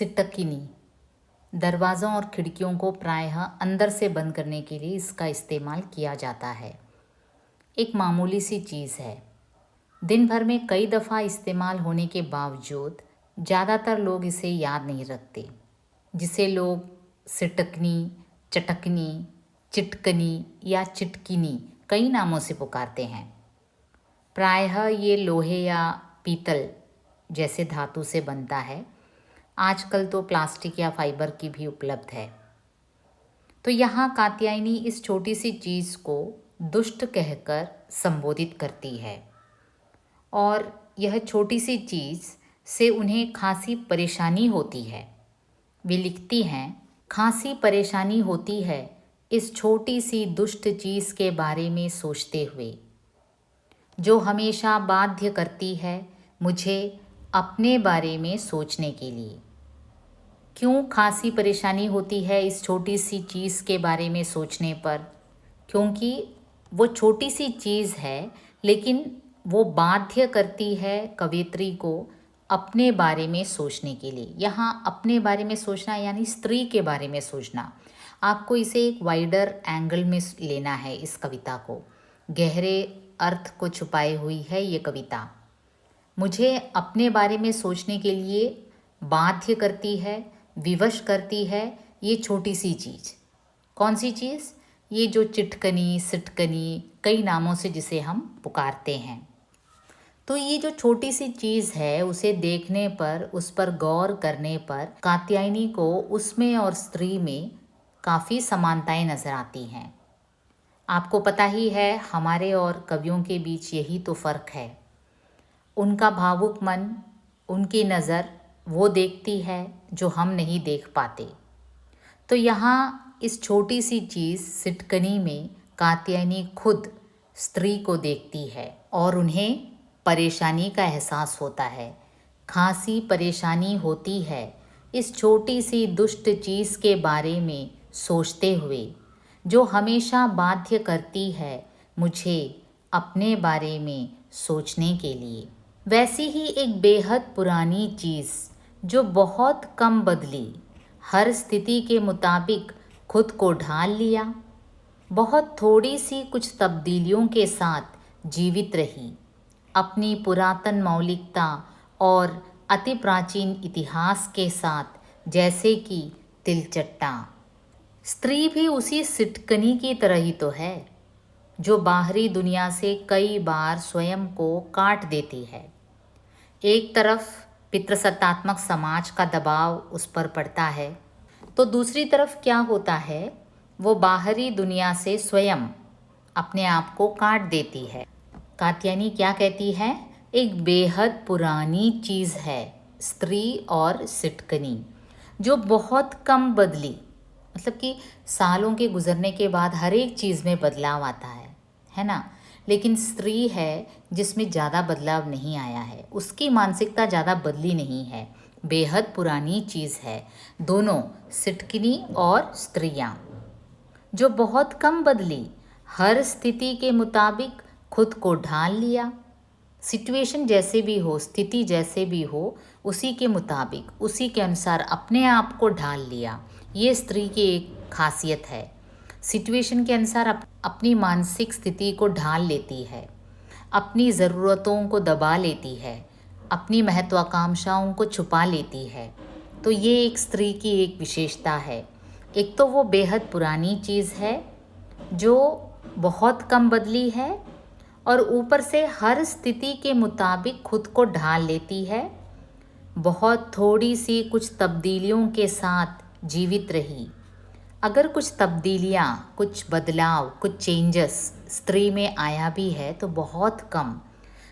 सिटकिनी दरवाज़ों और खिड़कियों को प्रायः अंदर से बंद करने के लिए इसका इस्तेमाल किया जाता है। एक मामूली सी चीज़ है, दिन भर में कई दफ़ा इस्तेमाल होने के बावजूद ज़्यादातर लोग इसे याद नहीं रखते, जिसे लोग सिटकनी, चटकनी, चिटकनी या चिटकिनी कई नामों से पुकारते हैं। प्रायः ये लोहे या पीतल जैसे धातु से बनता है। आजकल तो प्लास्टिक या फाइबर की भी उपलब्ध है। तो यहाँ कात्यायनी इस छोटी सी चीज़ को दुष्ट कहकर संबोधित करती है और यह छोटी सी चीज़ से उन्हें खासी परेशानी होती है। वे लिखती हैं, खासी परेशानी होती है इस छोटी सी दुष्ट चीज़ के बारे में सोचते हुए, जो हमेशा बाध्य करती है मुझे अपने बारे में सोचने के लिए। क्यों खासी परेशानी होती है इस छोटी सी चीज़ के बारे में सोचने पर? क्योंकि वो छोटी सी चीज़ है, लेकिन वो बाध्य करती है कवयित्री को अपने बारे में सोचने के लिए। यहाँ अपने बारे में सोचना यानी स्त्री के बारे में सोचना। आपको इसे एक वाइडर एंगल में लेना है। इस कविता को गहरे अर्थ को छुपाए हुई है ये कविता। मुझे अपने बारे में सोचने के लिए बाध्य करती है, विवश करती है ये छोटी सी चीज़। कौन सी चीज़? ये जो चिटकनी, सिटकनी कई नामों से जिसे हम पुकारते हैं। तो ये जो छोटी सी चीज़ है, उसे देखने पर, उस पर गौर करने पर कात्यायनी को उसमें और स्त्री में काफ़ी समानताएं नज़र आती हैं। आपको पता ही है, हमारे और कवियों के बीच यही तो फ़र्क है। उनका भावुक मन, उनकी नज़र वो देखती है जो हम नहीं देख पाते। तो यहाँ इस छोटी सी चीज़ सिटकनी में कात्यायनी खुद स्त्री को देखती है और उन्हें परेशानी का एहसास होता है। खासी परेशानी होती है इस छोटी सी दुष्ट चीज़ के बारे में सोचते हुए, जो हमेशा बाध्य करती है मुझे अपने बारे में सोचने के लिए। वैसी ही एक बेहद पुरानी चीज़ जो बहुत कम बदली, हर स्थिति के मुताबिक खुद को ढाल लिया, बहुत थोड़ी सी कुछ तब्दीलियों के साथ जीवित रही, अपनी पुरातन मौलिकता और अति प्राचीन इतिहास के साथ, जैसे कि तिलचट्टा। स्त्री भी उसी सिटकनी की तरह ही तो है, जो बाहरी दुनिया से कई बार स्वयं को काट देती है। एक तरफ पितृसत्तात्मक समाज का दबाव उस पर पड़ता है, तो दूसरी तरफ क्या होता है, वो बाहरी दुनिया से स्वयं अपने आप को काट देती है। कात्यायनी क्या कहती है? एक बेहद पुरानी चीज़ है स्त्री और सिटकनी, जो बहुत कम बदली। मतलब कि सालों के गुजरने के बाद हर एक चीज़ में बदलाव आता है ना। लेकिन स्त्री है जिसमें ज़्यादा बदलाव नहीं आया है, उसकी मानसिकता ज़्यादा बदली नहीं है, बेहद पुरानी चीज़ है। दोनों सिटकिनी और स्त्रियाँ जो बहुत कम बदली, हर स्थिति के मुताबिक खुद को ढाल लिया। सिचुएशन जैसे भी हो, स्थिति जैसे भी हो, उसी के मुताबिक, उसी के अनुसार अपने आप को ढाल लिया। ये स्त्री की एक खासियत है। सिचुएशन के अनुसार अपनी मानसिक स्थिति को ढाल लेती है, अपनी ज़रूरतों को दबा लेती है, अपनी महत्वाकांक्षाओं को छुपा लेती है। तो ये एक स्त्री की एक विशेषता है। एक तो वो बेहद पुरानी चीज़ है जो बहुत कम बदली है, और ऊपर से हर स्थिति के मुताबिक खुद को ढाल लेती है, बहुत थोड़ी सी कुछ तब्दीलियों के साथ जीवित रही। अगर कुछ तब्दीलियाँ, कुछ बदलाव, कुछ चेंजेस स्त्री में आया भी है तो बहुत कम,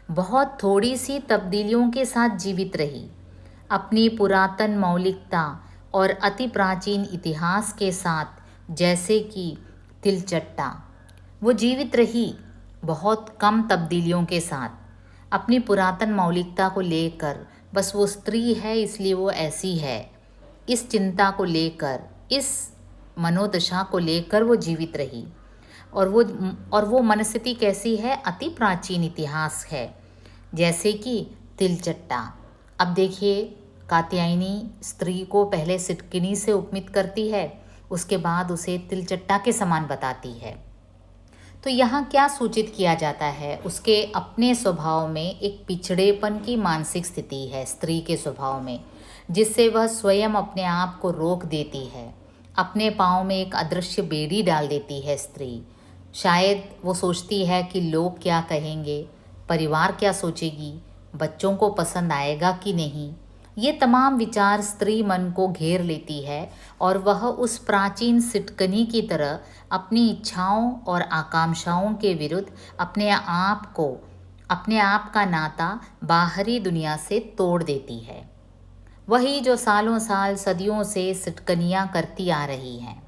बहुत थोड़ी सी तब्दीलियों के साथ जीवित रही, अपनी पुरातन मौलिकता और अति प्राचीन इतिहास के साथ, जैसे कि तिलचट्टा। वो जीवित रही बहुत कम तब्दीलियों के साथ, अपनी पुरातन मौलिकता को लेकर। बस वो स्त्री है इसलिए वो ऐसी है, इस चिंता को लेकर, इस मनोदशा को लेकर वो जीवित रही। और वो मनस्थिति कैसी है? अति प्राचीन इतिहास है, जैसे कि तिलचट्टा। अब देखिए कात्यायनी स्त्री को पहले सिटकिनी से उपमित करती है, उसके बाद उसे तिलचट्टा के समान बताती है। तो यहाँ क्या सूचित किया जाता है? उसके अपने स्वभाव में एक पिछड़ेपन की मानसिक स्थिति है स्त्री के स्वभाव में, जिससे वह स्वयं अपने आप को रोक देती है। अपने पाँव में एक अदृश्य बेड़ी डाल देती है स्त्री। शायद वो सोचती है कि लोग क्या कहेंगे, परिवार क्या सोचेगी, बच्चों को पसंद आएगा कि नहीं। ये तमाम विचार स्त्री मन को घेर लेती है और वह उस प्राचीन सिटकनी की तरह अपनी इच्छाओं और आकांक्षाओं के विरुद्ध अपने आप का नाता बाहरी दुनिया से तोड़ देती है। वही जो सालों साल सदियों से सिटकनियाँ करती आ रही हैं।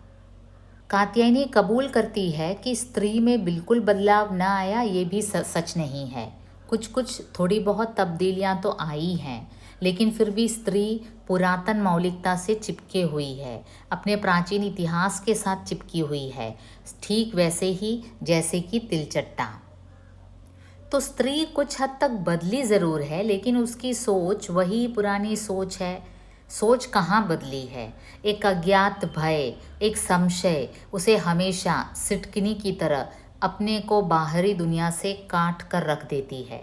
कात्यायनी कबूल करती है कि स्त्री में बिल्कुल बदलाव न आया, ये भी सच नहीं है। कुछ थोड़ी बहुत तब्दीलियाँ तो आई हैं, लेकिन फिर भी स्त्री पुरातन मौलिकता से चिपके हुई है, अपने प्राचीन इतिहास के साथ चिपकी हुई है, ठीक वैसे ही जैसे कि तिलचट्टा। तो स्त्री कुछ हद तक बदली ज़रूर है, लेकिन उसकी सोच वही पुरानी सोच है। सोच कहाँ बदली है? एक अज्ञात भय, एक संशय उसे हमेशा सिटकिनी की तरह अपने को बाहरी दुनिया से काट कर रख देती है।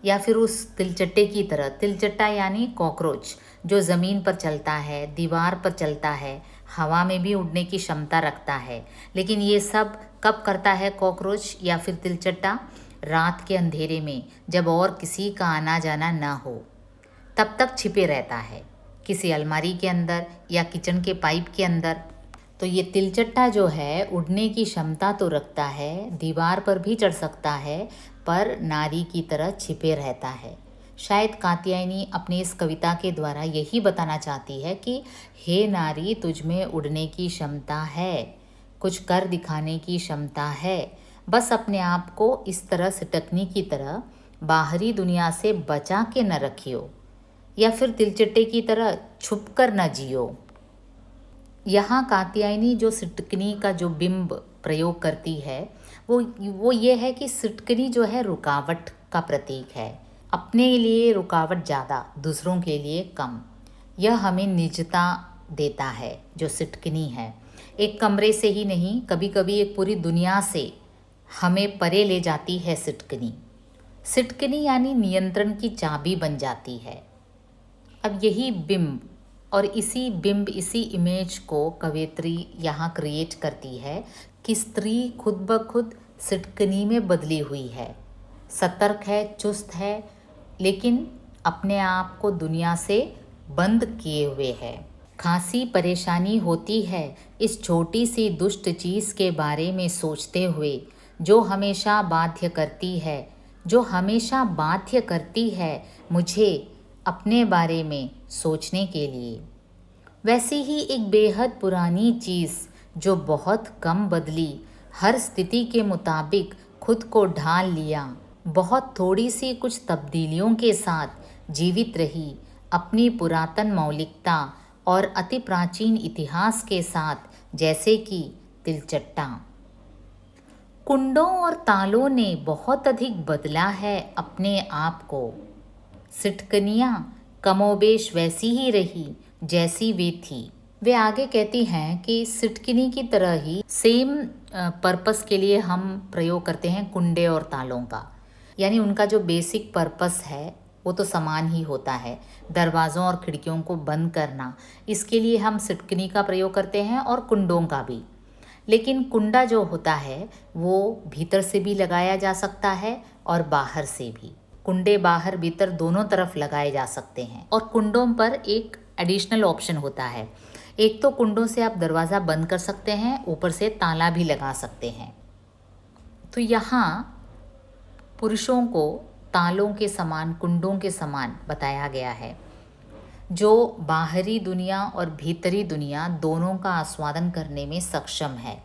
या फिर उस तिलचट्टे की तरह, तिलचट्टा यानी कॉकरोच, जो ज़मीन पर चलता है, दीवार पर चलता है, हवा में भी उड़ने की क्षमता रखता है। लेकिन ये सब कब करता है कॉकरोच या फिर तिलचट्टा? रात के अंधेरे में, जब और किसी का आना जाना ना हो, तब तक छिपे रहता है, किसी अलमारी के अंदर या किचन के पाइप के अंदर। तो ये तिलचट्टा जो है उड़ने की क्षमता तो रखता है, दीवार पर भी चढ़ सकता है, पर नारी की तरह छिपे रहता है। शायद कात्यायनी अपनी इस कविता के द्वारा यही बताना चाहती है कि हे नारी, तुझ में उड़ने की क्षमता है, कुछ कर दिखाने की क्षमता है। बस अपने आप को इस तरह सिटकनी की तरह बाहरी दुनिया से बचा के न रखियो, या फिर तिलचट्टे की तरह छुप कर न जियो। यहाँ कात्यायनी जो सिटकनी का जो बिंब प्रयोग करती है वो ये है कि सिटकनी जो है रुकावट का प्रतीक है। अपने लिए रुकावट ज़्यादा, दूसरों के लिए कम। यह हमें निजता देता है जो सिटकनी है। एक कमरे से ही नहीं, कभी कभी एक पूरी दुनिया से हमें परे ले जाती है सिटकनी। सिटकनी यानी नियंत्रण की चाबी बन जाती है। अब यही बिंब और इसी इमेज को कवयित्री यहाँ क्रिएट करती है कि स्त्री खुद ब खुद सिटकनी में बदली हुई है, सतर्क है, चुस्त है, लेकिन अपने आप को दुनिया से बंद किए हुए है। खासी परेशानी होती है इस छोटी सी दुष्ट चीज़ के बारे में सोचते हुए, जो हमेशा बाध्य करती है मुझे अपने बारे में सोचने के लिए। वैसी ही एक बेहद पुरानी चीज़ जो बहुत कम बदली, हर स्थिति के मुताबिक खुद को ढाल लिया, बहुत थोड़ी सी कुछ तब्दीलियों के साथ जीवित रही, अपनी पुरातन मौलिकता और अति प्राचीन इतिहास के साथ, जैसे कि तिलचट्टा। कुंडों और तालों ने बहुत अधिक बदला है अपने आप को। सिटकनियाँ कमोबेश वैसी ही रही जैसी वे थी। वे आगे कहती हैं कि सिटकनी की तरह ही सेम पर्पस के लिए हम प्रयोग करते हैं कुंडे और तालों का, यानी उनका जो बेसिक पर्पस है वो तो समान ही होता है। दरवाज़ों और खिड़कियों को बंद करना, इसके लिए हम सिटकनी का प्रयोग करते हैं और कुंडों का भी। लेकिन कुंडा जो होता है वो भीतर से भी लगाया जा सकता है और बाहर से भी। कुंडे बाहर भीतर दोनों तरफ लगाए जा सकते हैं। और कुंडों पर एक एडिशनल ऑप्शन होता है। एक तो कुंडों से आप दरवाज़ा बंद कर सकते हैं, ऊपर से ताला भी लगा सकते हैं। तो यहाँ पुरुषों को तालों के समान, कुंडों के समान बताया गया है, जो बाहरी दुनिया और भीतरी दुनिया दोनों का आस्वादन करने में सक्षम है।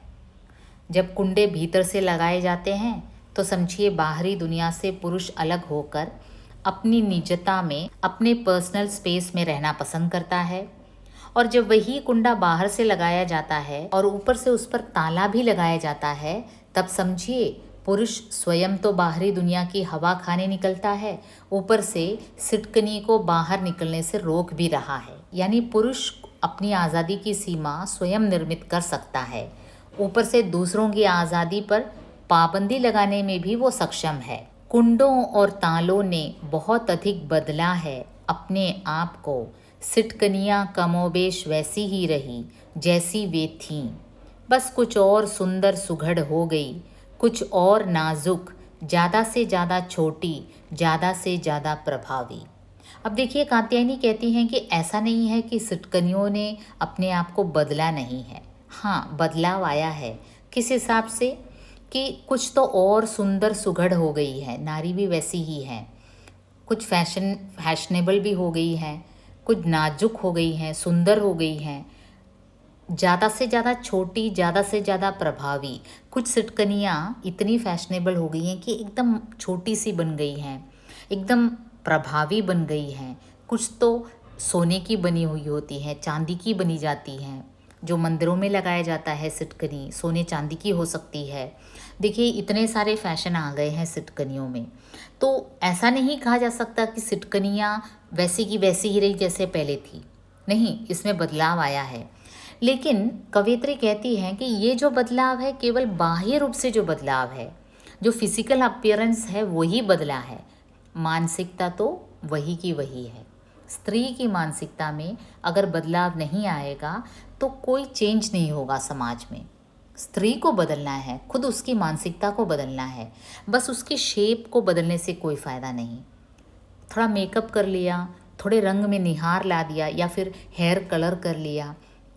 जब कुंडे भीतर से लगाए जाते हैं तो समझिए बाहरी दुनिया से पुरुष अलग होकर अपनी निजता में, अपने पर्सनल स्पेस में रहना पसंद करता है। और जब वही कुंडा बाहर से लगाया जाता है और ऊपर से उस पर ताला भी लगाया जाता है, तब समझिए पुरुष स्वयं तो बाहरी दुनिया की हवा खाने निकलता है, ऊपर से सिटकनी को बाहर निकलने से रोक भी रहा है। यानी पुरुष अपनी आज़ादी की सीमा स्वयं निर्मित कर सकता है, ऊपर से दूसरों की आज़ादी पर पाबंदी लगाने में भी वो सक्षम है। कुंडों और तालों ने बहुत अधिक बदला है अपने आप को, सिटकनियाँ कमोबेश वैसी ही रही जैसी वे थीं, बस कुछ और सुंदर सुघड़ हो गई, कुछ और नाजुक, ज़्यादा से ज़्यादा छोटी, ज़्यादा से ज़्यादा प्रभावी। अब देखिए, कात्यायनी कहती हैं कि ऐसा नहीं है कि सिटकनियों ने अपने आप को बदला नहीं है। हाँ, बदलाव आया है। किस हिसाब से? कि कुछ तो और सुंदर सुघड़ हो गई है, नारी भी वैसी ही है, कुछ फैशनेबल भी हो गई है, कुछ नाजुक हो गई हैं, सुंदर हो गई हैं, ज़्यादा से ज़्यादा छोटी, ज़्यादा से ज़्यादा प्रभावी। कुछ सिटकनियाँ इतनी फैशनेबल हो गई हैं कि एकदम छोटी सी बन गई हैं, एकदम प्रभावी बन गई हैं। कुछ तो सोने की बनी हुई होती हैं, चांदी की बनी जाती हैं, जो मंदिरों में लगाया जाता है सिटकनी सोने चांदी की हो सकती है। देखिए, इतने सारे फैशन आ गए हैं सिटकनियों में। तो ऐसा नहीं कहा जा सकता कि सिटकनियाँ वैसी की वैसी ही रही जैसे पहले थी। नहीं, इसमें बदलाव आया है। लेकिन कवयित्री कहती हैं कि ये जो बदलाव है केवल बाह्य रूप से जो बदलाव है, जो फिजिकल अपीयरेंस है वही बदला है, मानसिकता तो वही की वही है। स्त्री की मानसिकता में अगर बदलाव नहीं आएगा तो कोई चेंज नहीं होगा समाज में। स्त्री को बदलना है, खुद उसकी मानसिकता को बदलना है, बस उसकी शेप को बदलने से कोई फ़ायदा नहीं। थोड़ा मेकअप कर लिया, थोड़े रंग में निहार ला दिया या फिर हेयर कलर कर लिया,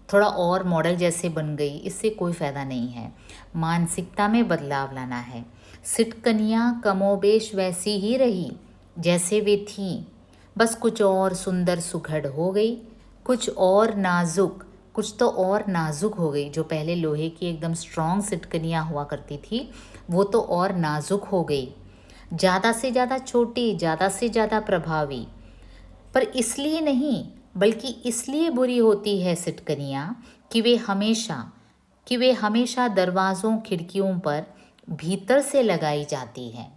थोड़ा और मॉडल जैसे बन गई, इससे कोई फ़ायदा नहीं है। मानसिकता में बदलाव लाना है। सिटकनियाँ कमोबेश वैसी ही रही जैसे वे थीं, बस कुछ और सुंदर सुघड़ हो गई, कुछ और नाजुक, कुछ तो और नाजुक हो गई। जो पहले लोहे की एकदम स्ट्रॉन्ग सिटकनियाँ हुआ करती थी, वो तो और नाजुक हो गई, ज़्यादा से ज़्यादा छोटी, ज़्यादा से ज़्यादा प्रभावी। पर इसलिए नहीं, बल्कि इसलिए बुरी होती है सिटकनियाँ कि वे हमेशा दरवाज़ों खिड़कियों पर भीतर से लगाई जाती हैं।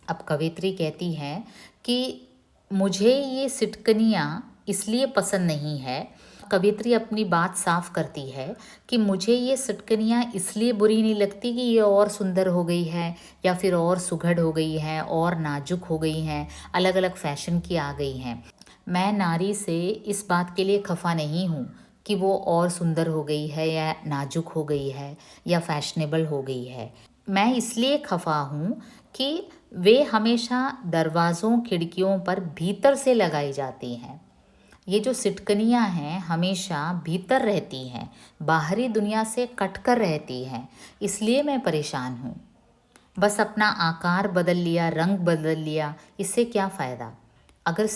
अब कवित्री कहती हैं कि मुझे ये सिटकनियाँ इसलिए पसंद नहीं है। कवित्री अपनी बात साफ करती है कि मुझे ये सिटकनियाँ इसलिए बुरी नहीं लगती कि ये और सुंदर हो गई है या फिर और सुघड़ हो गई है और नाजुक हो गई हैं, अलग अलग फैशन की आ गई हैं। मैं नारी से इस बात के लिए खफा नहीं हूँ कि वो और सुंदर हो गई है या नाजुक हो गई है या फैशनेबल हो गई है। मैं इसलिए खफा हूँ कि वे हमेशा दरवाज़ों खिड़कियों पर भीतर से लगाई जाती हैं। ये जो सिटकनियाँ हैं हमेशा भीतर रहती हैं, बाहरी दुनिया से कटकर रहती हैं, इसलिए मैं परेशान हूँ। बस अपना आकार बदल लिया, रंग बदल लिया, इससे क्या फ़ायदा? अगर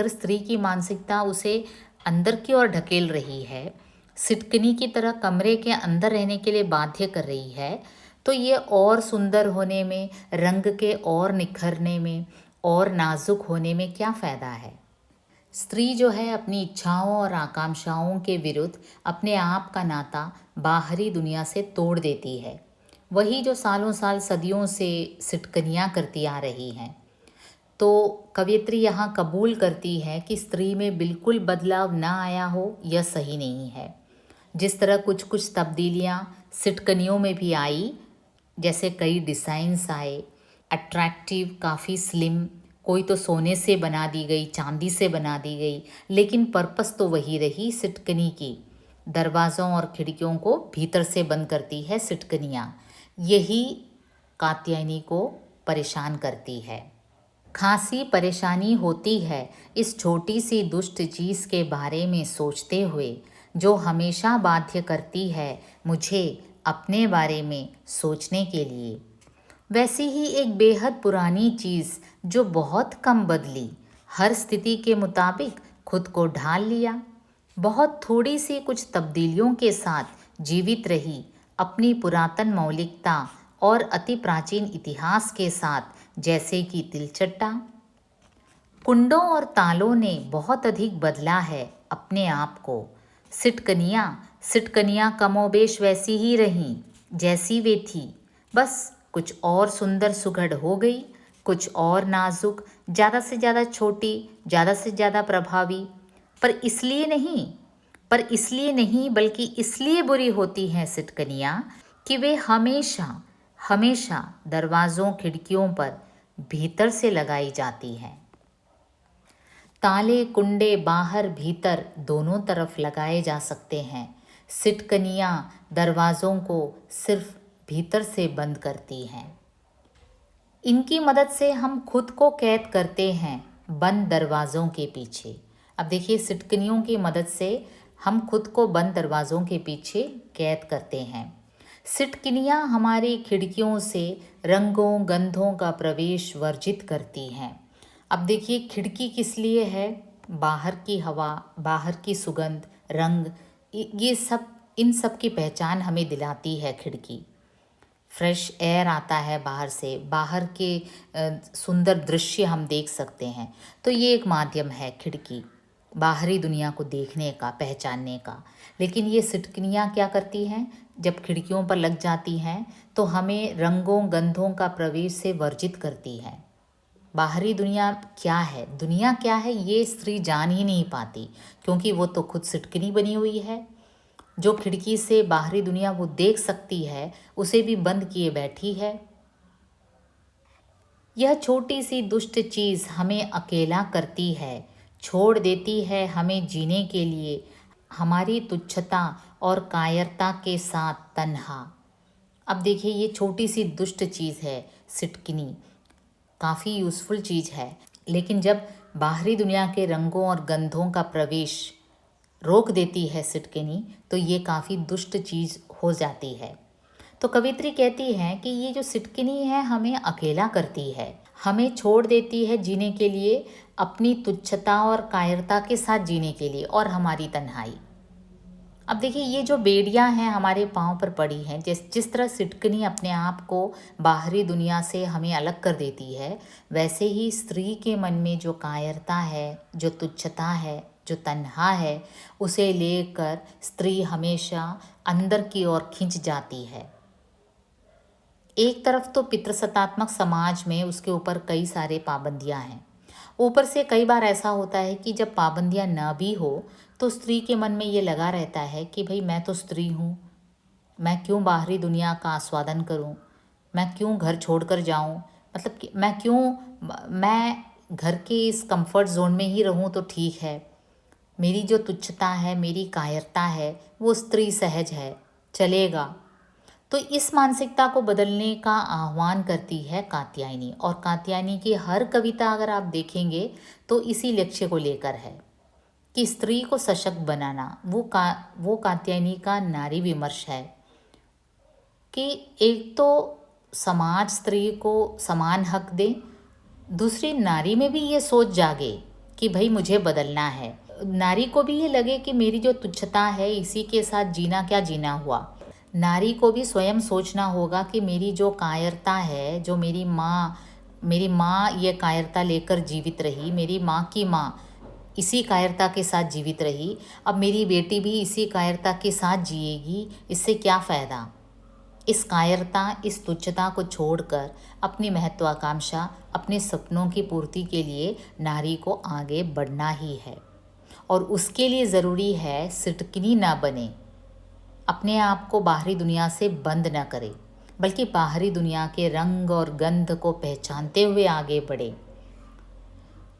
स्त्री की मानसिकता उसे अंदर की ओर ढकेल रही है, सिटकनी की तरह कमरे के अंदर रहने के लिए बाध्य कर रही है, तो ये और सुंदर होने में, रंग के और निखरने में, और नाजुक होने में क्या फ़ायदा है? स्त्री जो है अपनी इच्छाओं और आकांक्षाओं के विरुद्ध अपने आप का नाता बाहरी दुनिया से तोड़ देती है। वही जो सालों साल सदियों से सिटकनियाँ करती आ रही हैं। तो कवियत्री यहाँ कबूल करती है कि स्त्री में बिल्कुल बदलाव ना आया हो यह सही नहीं है। जिस तरह कुछ कुछ तब्दीलियाँ सिटकनियों में भी आई, जैसे कई डिज़ाइंस आए, अट्रैक्टिव, काफ़ी स्लिम, कोई तो सोने से बना दी गई, चांदी से बना दी गई, लेकिन पर्पस तो वही रही सिटकनी की। दरवाज़ों और खिड़कियों को भीतर से बंद करती है सिटकनियाँ। यही कात्यायनी को परेशान करती है। खासी परेशानी होती है इस छोटी सी दुष्ट चीज़ के बारे में सोचते हुए, जो हमेशा बाध्य करती है मुझे अपने बारे में सोचने के लिए। वैसी ही एक बेहद पुरानी चीज़ जो बहुत कम बदली, हर स्थिति के मुताबिक खुद को ढाल लिया, बहुत थोड़ी सी कुछ तब्दीलियों के साथ जीवित रही, अपनी पुरातन मौलिकता और अति प्राचीन इतिहास के साथ, जैसे कि तिलचट्टा। कुंडों और तालों ने बहुत अधिक बदला है अपने आप को। सिटकनियाँ कमोबेश वैसी ही रहीं जैसी वे थी, बस कुछ और सुंदर सुघड़ हो गई, कुछ और नाजुक, ज़्यादा से ज़्यादा छोटी, ज़्यादा से ज़्यादा प्रभावी। पर इसलिए नहीं बल्कि इसलिए बुरी होती हैं सिटकनियाँ कि वे हमेशा हमेशा दरवाज़ों खिड़कियों पर भीतर से लगाई जाती हैं। ताले कुंडे बाहर भीतर दोनों तरफ लगाए जा सकते हैं। सिटकनियाँ दरवाज़ों को सिर्फ भीतर से बंद करती हैं। इनकी मदद से हम खुद को कैद करते हैं बंद दरवाज़ों के पीछे। अब देखिए, सिटकनियों की मदद से हम खुद को बंद दरवाज़ों के पीछे कैद करते हैं। सिटकनियाँ हमारी खिड़कियों से रंगों गंधों का प्रवेश वर्जित करती हैं। अब देखिए, खिड़की किस लिए है? बाहर की हवा, बाहर की सुगंध, रंग, ये सब, इन सब की पहचान हमें दिलाती है खिड़की। फ्रेश एयर आता है बाहर से, बाहर के सुंदर दृश्य हम देख सकते हैं। तो ये एक माध्यम है खिड़की, बाहरी दुनिया को देखने का, पहचानने का। लेकिन ये सिटकनियाँ क्या करती हैं? जब खिड़कियों पर लग जाती हैं तो हमें रंगों गंधों का प्रवेश से वर्जित करती हैं। बाहरी दुनिया क्या है ये स्त्री जान ही नहीं पाती, क्योंकि वो तो खुद सिटकनी बनी हुई है। जो खिड़की से बाहरी दुनिया वो देख सकती है, उसे भी बंद किए बैठी है। यह छोटी सी दुष्ट चीज़ हमें अकेला करती है, छोड़ देती है हमें जीने के लिए, हमारी तुच्छता और कायरता के साथ तन्हा। अब देखिए, ये छोटी सी दुष्ट चीज़ है सिटकनी, काफ़ी यूज़फुल चीज़ है, लेकिन जब बाहरी दुनिया के रंगों और गंधों का प्रवेश रोक देती है सिटकनी, तो ये काफ़ी दुष्ट चीज़ हो जाती है। तो कवित्री कहती हैं कि ये जो सिटकनी है हमें अकेला करती है, हमें छोड़ देती है जीने के लिए, अपनी तुच्छता और कायरता के साथ जीने के लिए, और हमारी तन्हाई। अब देखिए, ये जो बेड़ियां हैं हमारे पाँव पर पड़ी हैं, जिस तरह सिटकनी अपने आप को बाहरी दुनिया से हमें अलग कर देती है, वैसे ही स्त्री के मन में जो कायरता है, जो तुच्छता है, जो तन्हा है, उसे लेकर स्त्री हमेशा अंदर की ओर खिंच जाती है। एक तरफ तो पितृसत्तात्मक समाज में उसके ऊपर कई सारे पाबंदियां हैं, ऊपर से कई बार ऐसा होता है कि जब पाबंदियां न भी हो तो स्त्री के मन में ये लगा रहता है कि भाई मैं तो स्त्री हूँ, मैं क्यों बाहरी दुनिया का आस्वादन करूँ, मैं क्यों घर छोड़कर जाऊँ, मतलब कि मैं घर के इस कंफर्ट जोन में ही रहूँ तो ठीक है। मेरी जो तुच्छता है, मेरी कायरता है, वो स्त्री सहज है, चलेगा। तो इस मानसिकता को बदलने का आह्वान करती है कात्यायनी, और कात्यायनी की हर कविता अगर आप देखेंगे तो इसी लक्ष्य को लेकर है कि स्त्री को सशक्त बनाना। वो कात्यायनी का नारी विमर्श है कि एक तो समाज स्त्री को समान हक दे, दूसरी नारी में भी ये सोच जागे कि भाई मुझे बदलना है। नारी को भी ये लगे कि मेरी जो तुच्छता है, इसी के साथ जीना क्या जीना हुआ। नारी को भी स्वयं सोचना होगा कि मेरी जो कायरता है, जो मेरी माँ ये कायरता लेकर जीवित रही, मेरी माँ की माँ इसी कायरता के साथ जीवित रही, अब मेरी बेटी भी इसी कायरता के साथ जिएगी, इससे क्या फ़ायदा। इस कायरता, इस तुच्छता को छोड़कर अपनी महत्वाकांक्षा, अपने सपनों की पूर्ति के लिए नारी को आगे बढ़ना ही है, और उसके लिए ज़रूरी है सिटकनी ना बने, अपने आप को बाहरी दुनिया से बंद न करे, बल्कि बाहरी दुनिया के रंग और गंध को पहचानते हुए आगे बढ़े।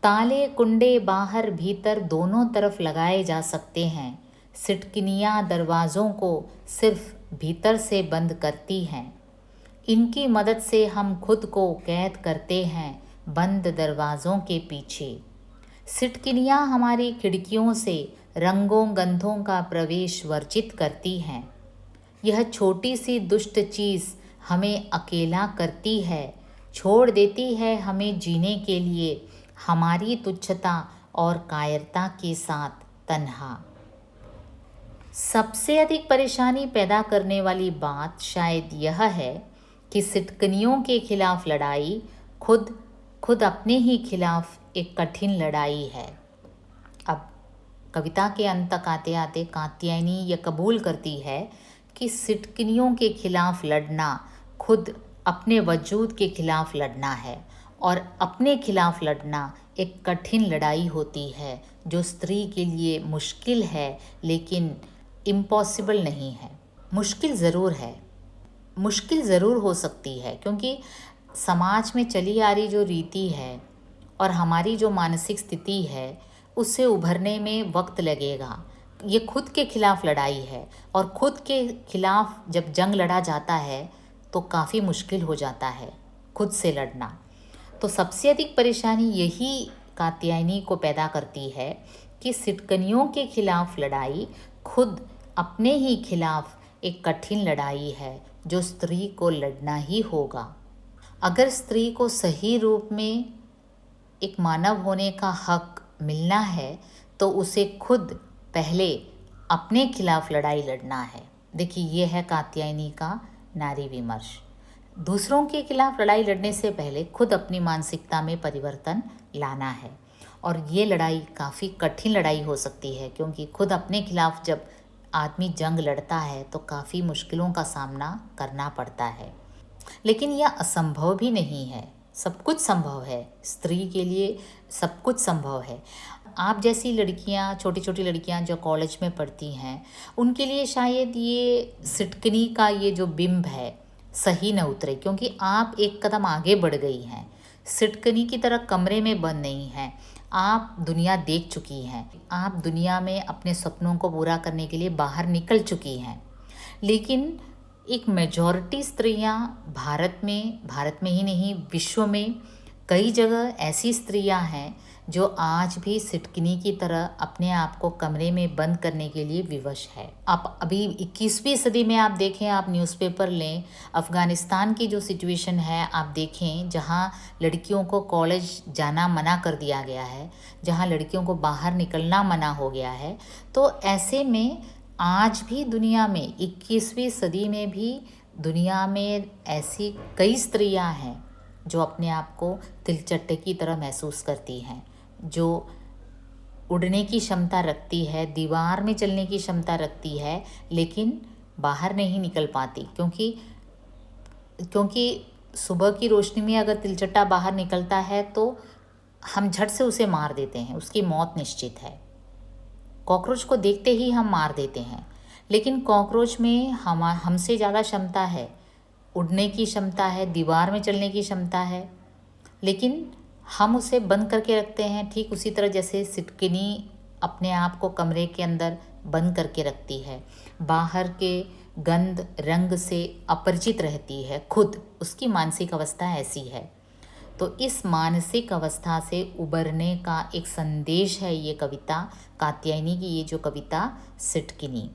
ताले कुंडे बाहर भीतर दोनों तरफ लगाए जा सकते हैं। सिटकनियाँ दरवाज़ों को सिर्फ भीतर से बंद करती हैं। इनकी मदद से हम खुद को कैद करते हैं बंद दरवाज़ों के पीछे। सिटकनियाँ हमारी खिड़कियों से रंगों गंधों का प्रवेश वर्जित करती हैं। यह छोटी सी दुष्ट चीज़ हमें अकेला करती है, छोड़ देती है हमें जीने के लिए, हमारी तुच्छता और कायरता के साथ तन्हा। सबसे अधिक परेशानी पैदा करने वाली बात शायद यह है कि सिटकनियों के खिलाफ लड़ाई खुद अपने ही खिलाफ एक कठिन लड़ाई है। अब कविता के अंत तक आते आते कात्यायनी यह कबूल करती है कि सिटकनियों के खिलाफ लड़ना खुद अपने वजूद के खिलाफ लड़ना है, और अपने खिलाफ लड़ना एक कठिन लड़ाई होती है जो स्त्री के लिए मुश्किल है, लेकिन इम्पॉसिबल नहीं है। मुश्किल ज़रूर है, मुश्किल ज़रूर हो सकती है, क्योंकि समाज में चली आ रही जो रीति है और हमारी जो मानसिक स्थिति है उससे उभरने में वक्त लगेगा। ये खुद के खिलाफ लड़ाई है, और खुद के खिलाफ जब जंग लड़ा जाता है तो काफ़ी मुश्किल हो जाता है खुद से लड़ना। तो सबसे अधिक परेशानी यही कात्यायनी को पैदा करती है कि सिटकनियों के खिलाफ लड़ाई खुद अपने ही खिलाफ एक कठिन लड़ाई है जो स्त्री को लड़ना ही होगा। अगर स्त्री को सही रूप में एक मानव होने का हक मिलना है तो उसे खुद पहले अपने खिलाफ लड़ाई लड़ना है। देखिए, ये है कात्यायनी का नारी विमर्श। दूसरों के खिलाफ लड़ाई लड़ने से पहले खुद अपनी मानसिकता में परिवर्तन लाना है, और ये लड़ाई काफ़ी कठिन लड़ाई हो सकती है, क्योंकि खुद अपने खिलाफ जब आदमी जंग लड़ता है तो काफ़ी मुश्किलों का सामना करना पड़ता है। लेकिन यह असंभव भी नहीं है, सब कुछ संभव है, स्त्री के लिए सब कुछ संभव है। आप जैसी लड़कियां, छोटी छोटी लड़कियां जो कॉलेज में पढ़ती हैं, उनके लिए शायद ये सिटकनी का ये जो बिंब है सही न उतरे, क्योंकि आप एक कदम आगे बढ़ गई हैं। सिटकनी की तरह कमरे में बंद नहीं हैं, आप दुनिया देख चुकी हैं, आप दुनिया में अपने सपनों को पूरा करने के लिए बाहर निकल चुकी हैं। लेकिन एक मेजॉरिटी स्त्रियां भारत में ही नहीं, विश्व में कई जगह ऐसी स्त्रियां हैं जो आज भी सिटकनी की तरह अपने आप को कमरे में बंद करने के लिए विवश है। आप अभी 21वीं सदी में आप देखें, आप न्यूज़पेपर लें, अफ़गानिस्तान की जो सिचुएशन है आप देखें, जहां लड़कियों को कॉलेज जाना मना कर दिया गया है, जहां लड़कियों को बाहर निकलना मना हो गया है। तो ऐसे में आज भी दुनिया में 21वीं सदी में भी दुनिया में ऐसी कई स्त्रियां हैं जो अपने आप को तिलचट्टे की तरह महसूस करती हैं, जो उड़ने की क्षमता रखती है, दीवार में चलने की क्षमता रखती है, लेकिन बाहर नहीं निकल पाती, क्योंकि सुबह की रोशनी में अगर तिलचट्टा बाहर निकलता है तो हम झट से उसे मार देते हैं, उसकी मौत निश्चित है। कॉकरोच को देखते ही हम मार देते हैं, लेकिन कॉकरोच में हमसे ज़्यादा क्षमता है, उड़ने की क्षमता है, दीवार में चलने की क्षमता है, लेकिन हम उसे बंद करके रखते हैं। ठीक उसी तरह जैसे सिटकनी अपने आप को कमरे के अंदर बंद करके रखती है, बाहर के गंध रंग से अपरिचित रहती है, खुद उसकी मानसिक अवस्था ऐसी है। तो इस मानसिक अवस्था से उबरने का एक संदेश है ये कविता, कात्यायनी की ये जो कविता सिटकिनी।